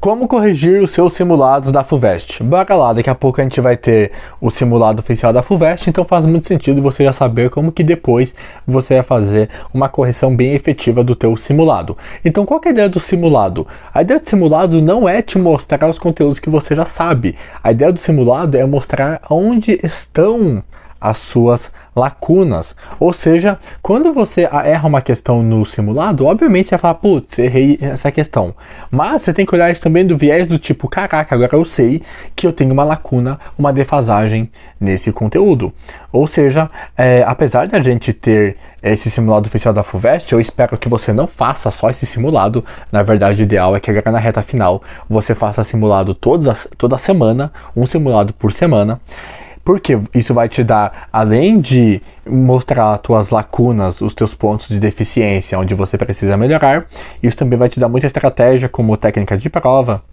Como corrigir os seus simulados da FUVEST? Bora lá, daqui a pouco a gente vai ter o simulado oficial da FUVEST, então faz muito sentido você já saber como que depois você vai fazer uma correção bem efetiva do teu simulado. Então qual que é a ideia do simulado? A ideia do simulado não é te mostrar os conteúdos que você já sabe. A ideia do simulado é mostrar onde estão as suas lacunas. Ou seja, quando você erra uma questão no simulado, obviamente você vai falar, putz, errei essa questão. Mas você tem que olhar isso também do viés do tipo, caraca, agora eu sei que eu tenho uma lacuna, uma defasagem nesse conteúdo. Ou seja, apesar da gente ter esse simulado oficial da FUVEST, eu espero que você não faça só esse simulado. Na verdade, o ideal é que agora na reta final você faça simulado toda semana, um simulado por semana. Porque isso vai te dar, além de mostrar as tuas lacunas, os teus pontos de deficiência, onde você precisa melhorar, isso também vai te dar muita estratégia, como técnica de prova,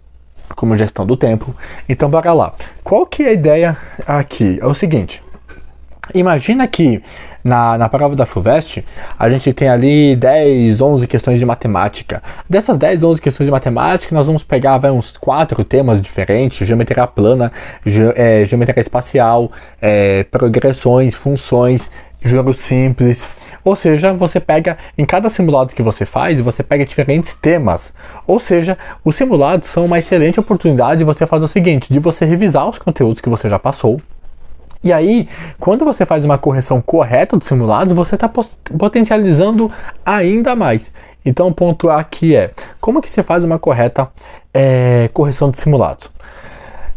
como gestão do tempo. Então, bora lá. Qual que é a ideia aqui? É o seguinte. Imagina que na prova da FUVEST, a gente tem ali 10, 11 questões de matemática. Dessas 10, 11 questões de matemática, nós vamos pegar uns 4 temas diferentes: geometria plana, geometria espacial, progressões, funções, jogo simples. Ou seja, você pega, em cada simulado que você faz, você pega diferentes temas. Ou seja, os simulados são uma excelente oportunidade de você fazer o seguinte, de você revisar os conteúdos que você já passou. E aí, quando você faz uma correção correta dos simulados, você está potencializando ainda mais. Então, o ponto aqui é, como que você faz uma correta correção de simulados?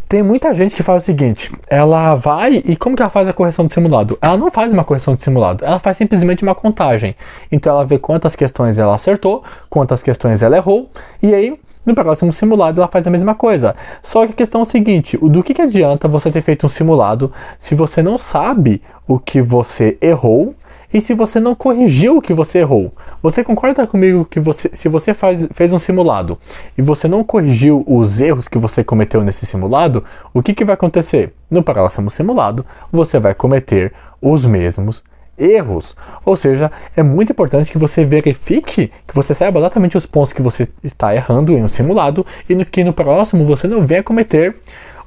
Tem muita gente que faz o seguinte, ela vai e como que ela faz a correção de simulado? Ela não faz uma correção de simulado, ela faz simplesmente uma contagem. Então, ela vê quantas questões ela acertou, quantas questões ela errou, e aí, no próximo simulado ela faz a mesma coisa. Só que a questão é o seguinte, do que adianta você ter feito um simulado se você não sabe o que você errou e se você não corrigiu o que você errou? Você concorda comigo que se você fez um simulado e você não corrigiu os erros que você cometeu nesse simulado, o que vai acontecer? No próximo simulado você vai cometer os mesmos erros. Ou seja, é muito importante que você verifique, que você saiba exatamente os pontos que você está errando em um simulado e que no próximo você não venha cometer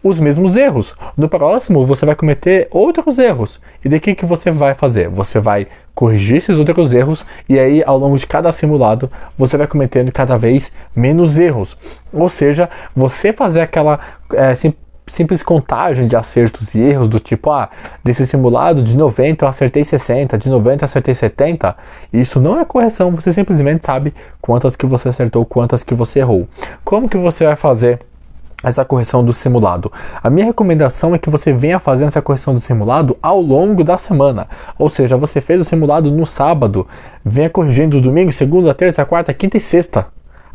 os mesmos erros. No próximo você vai cometer outros erros. E daí que você vai fazer? Você vai corrigir esses outros erros e aí ao longo de cada simulado você vai cometendo cada vez menos erros. Ou seja, você fazer aquela simples contagem de acertos e erros do tipo, desse simulado de 90 eu acertei 60, de 90 eu acertei 70, isso não é correção, você simplesmente sabe quantas que você acertou, quantas que você errou. Como que você vai fazer essa correção do simulado? A minha recomendação é que você venha fazendo essa correção do simulado ao longo da semana. Ou seja, você fez o simulado no sábado, venha corrigindo domingo, segunda, terça, quarta, quinta e sexta,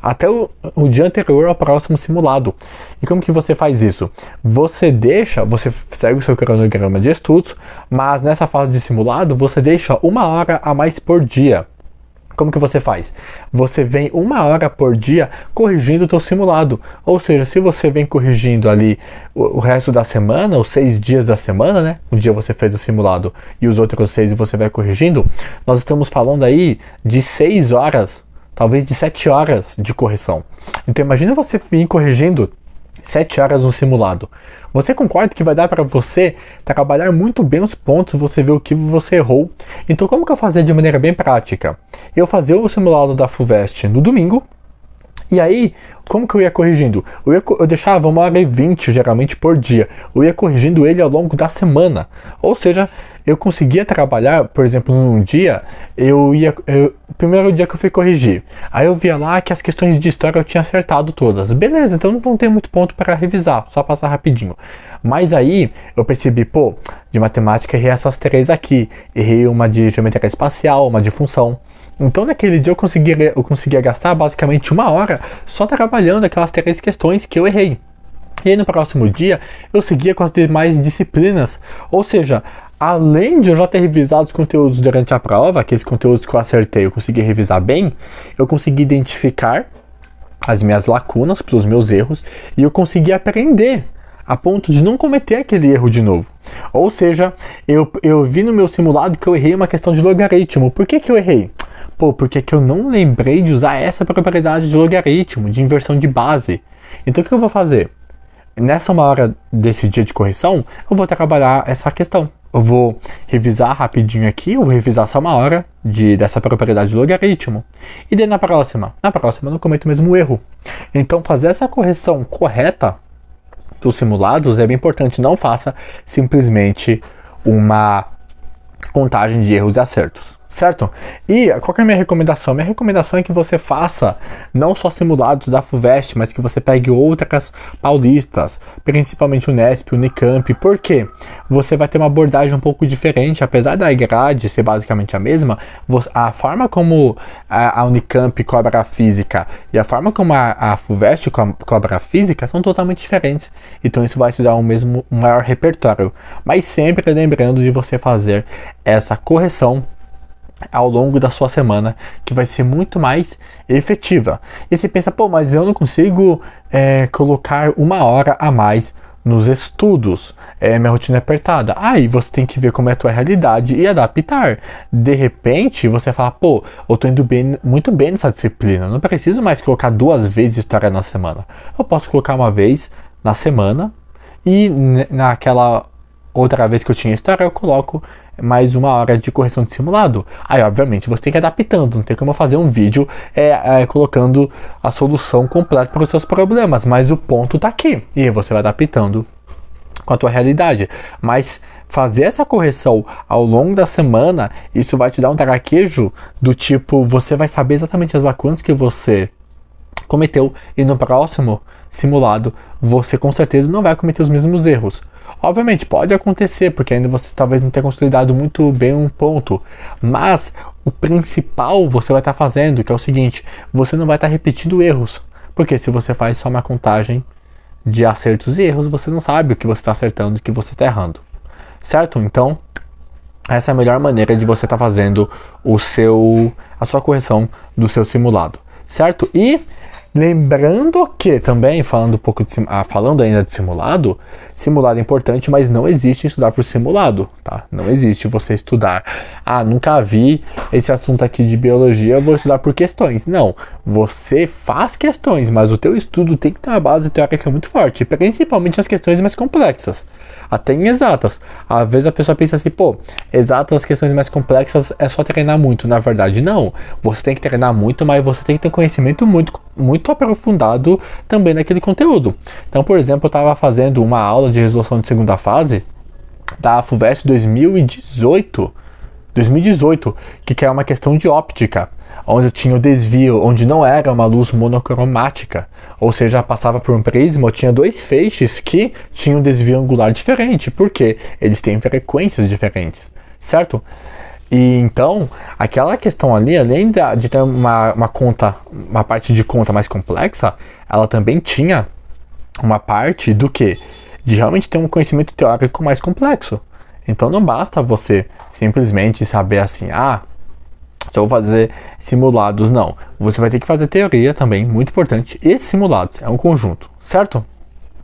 até o dia anterior ao próximo simulado. E como que você faz isso? Você segue o seu cronograma de estudos, mas nessa fase de simulado, você deixa 1 hora a mais por dia. Como que você faz? Você vem 1 hora por dia corrigindo o teu simulado. Ou seja, se você vem corrigindo ali o resto da semana, os 6 dias da semana, né? Um dia você fez o simulado e os outros 6 você vai corrigindo, nós estamos falando aí de 6 horas, talvez de 7 horas de correção. Então imagina você vir corrigindo 7 horas no simulado. Você concorda que vai dar para você trabalhar muito bem os pontos, você ver o que você errou? Então como que eu fazia de maneira bem prática? Eu fazia o simulado da FUVEST no domingo, e aí, como que eu ia corrigindo? Eu deixava 1h20 geralmente por dia. Eu ia corrigindo ele ao longo da semana. Ou seja, eu conseguia trabalhar, por exemplo, num dia, primeiro dia que eu fui corrigir, aí eu via lá que as questões de história eu tinha acertado todas. Beleza, então não tem muito ponto para revisar, só passar rapidinho. Mas aí eu percebi, de matemática errei essas 3 aqui. Errei uma de geometria espacial, uma de função. Então naquele dia eu conseguia gastar basicamente 1 hora só trabalhando aquelas 3 questões que eu errei. E aí no próximo dia eu seguia com as demais disciplinas. Ou seja, além de eu já ter revisado os conteúdos durante a prova, aqueles conteúdos que eu acertei eu consegui revisar bem, eu consegui identificar as minhas lacunas pelos meus erros e eu consegui aprender a ponto de não cometer aquele erro de novo. Ou seja, eu vi no meu simulado que eu errei uma questão de logaritmo. Por que eu errei? Porque eu não lembrei de usar essa propriedade de logaritmo, de inversão de base. Então o que eu vou fazer? Nessa uma hora desse dia de correção, eu vou trabalhar essa questão. Eu vou revisar rapidinho aqui, eu vou revisar só uma hora dessa propriedade de logaritmo. E daí na próxima eu não cometo o mesmo erro. Então fazer essa correção correta dos simulados é bem importante. Não faça simplesmente uma contagem de erros e acertos, certo? E qual que é a minha recomendação? Minha recomendação é que você faça não só simulados da FUVEST, mas que você pegue outras paulistas, principalmente o Unesp, o Unicamp. Por quê? Você vai ter uma abordagem um pouco diferente, apesar da grade ser basicamente a mesma, a forma como a Unicamp cobra a física e a forma como a FUVEST cobra a física são totalmente diferentes. Então isso vai te dar um maior repertório. Mas sempre lembrando de você fazer essa correção ao longo da sua semana, que vai ser muito mais efetiva. E você pensa, pô, mas eu não consigo colocar uma hora a mais nos estudos, minha rotina é apertada. Aí você tem que ver como é a tua realidade e adaptar. De repente você fala, pô, eu tô indo muito bem nessa disciplina, não preciso mais colocar 2 vezes história na semana. Eu posso colocar uma vez na semana e naquela outra vez que eu tinha história eu coloco mais 1 hora de correção de simulado. Aí obviamente você tem que ir adaptando, não tem como fazer um vídeo colocando a solução completa para os seus problemas, mas o ponto tá aqui, e você vai adaptando com a tua realidade. Mas fazer essa correção ao longo da semana, isso vai te dar um traquejo do tipo, você vai saber exatamente as lacunas que você cometeu, e no próximo simulado você com certeza não vai cometer os mesmos erros. Obviamente, pode acontecer, porque ainda você talvez não tenha consolidado muito bem um ponto. Mas o principal você vai estar fazendo, que é o seguinte, você não vai estar repetindo erros. Porque se você faz só uma contagem de acertos e erros, você não sabe o que você está acertando e o que você está errando. Certo? Então, essa é a melhor maneira de você estar fazendo a sua correção do seu simulado. Certo? E lembrando que também, falando ainda de simulado é importante, mas não existe estudar por simulado, tá? Não existe você estudar, nunca vi esse assunto aqui de biologia, eu vou estudar por questões. Não, você faz questões, mas o teu estudo tem que ter uma base teórica muito forte, principalmente as questões mais complexas, até em exatas. Às vezes a pessoa pensa assim, pô, exatas, as questões mais complexas é só treinar muito. Na verdade, não. Você tem que treinar muito, mas você tem que ter conhecimento muito aprofundado também naquele conteúdo. Então, por exemplo, eu estava fazendo uma aula de resolução de segunda fase da FUVEST 2018, que é uma questão de óptica, onde tinha o desvio, onde não era uma luz monocromática, ou seja, passava por um prisma, tinha 2 feixes que tinham um desvio angular diferente, porque eles têm frequências diferentes, certo? E então, aquela questão ali, além de ter uma parte de conta mais complexa, ela também tinha uma parte do quê? De realmente ter um conhecimento teórico mais complexo. Então não basta você simplesmente saber assim, só vou fazer simulados, não. Você vai ter que fazer teoria também, muito importante, e simulados, é um conjunto, certo?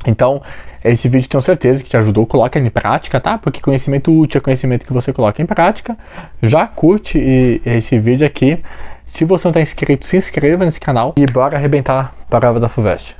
Então, esse vídeo tenho certeza que te ajudou, coloca em prática, tá? Porque conhecimento útil é conhecimento que você coloca em prática. Já curte esse vídeo aqui. Se você não está inscrito, se inscreva nesse canal e bora arrebentar a prova da FUVEST.